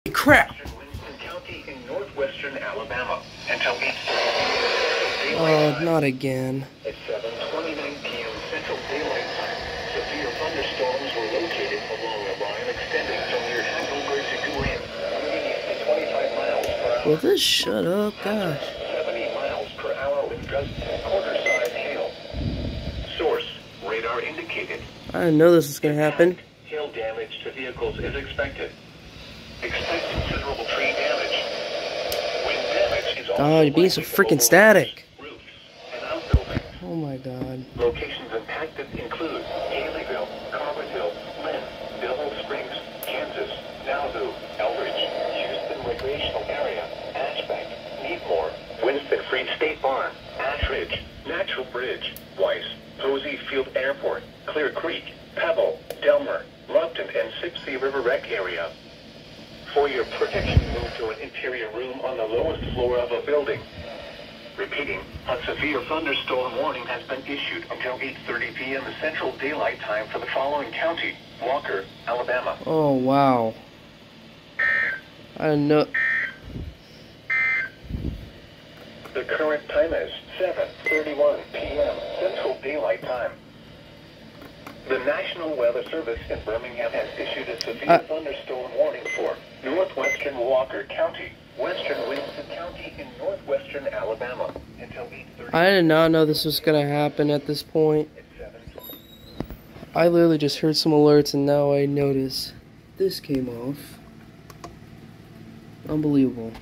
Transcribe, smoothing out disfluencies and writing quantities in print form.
Crap! Winston County in northwestern Alabama until 8:30. Oh, not again. At 7:29 p.m. Central Daylight Time, severe thunderstorms were located along a line extending from near Hackleburg to Guam, moving at 25 miles per hour. Will this shut up? Gosh. 70 miles per hour with gusts and quarter-size hail. Source: radar indicated. I didn't know this was gonna happen. Hail damage to vehicles is expected. Expect considerable tree damage. Wind damage is also God, you're being so freaking static. roofs and outbuildings. Oh my god. Locations impacted include Haleyville, Carverville, Lynn, Devil Springs, Kansas, Nauvoo, Eldridge, Houston Recreational Area, Ashbeck, Needmore, Winston Free State Farm, Ash Ridge, Natural Bridge, Weiss, Posey Field Airport, Clear Creek, Pebble, Delmer, Lupton, and Sipsey River Rec area. For your protection, move to an interior room on the lowest floor of a building. Repeating, a severe thunderstorm warning has been issued until 8:30 p.m. Central Daylight Time for the following county: Walker, Alabama. Oh wow. I didn't know. The current time is 7:31 p.m. Central Daylight Time. The National Weather Service in Birmingham has issued a severe thunderstorm warning for northwestern Walker County, western Winston County, in northwestern Alabama until 8:30. I did not know this was gonna happen at this point. I literally just heard some alerts and now I notice this came off. Unbelievable.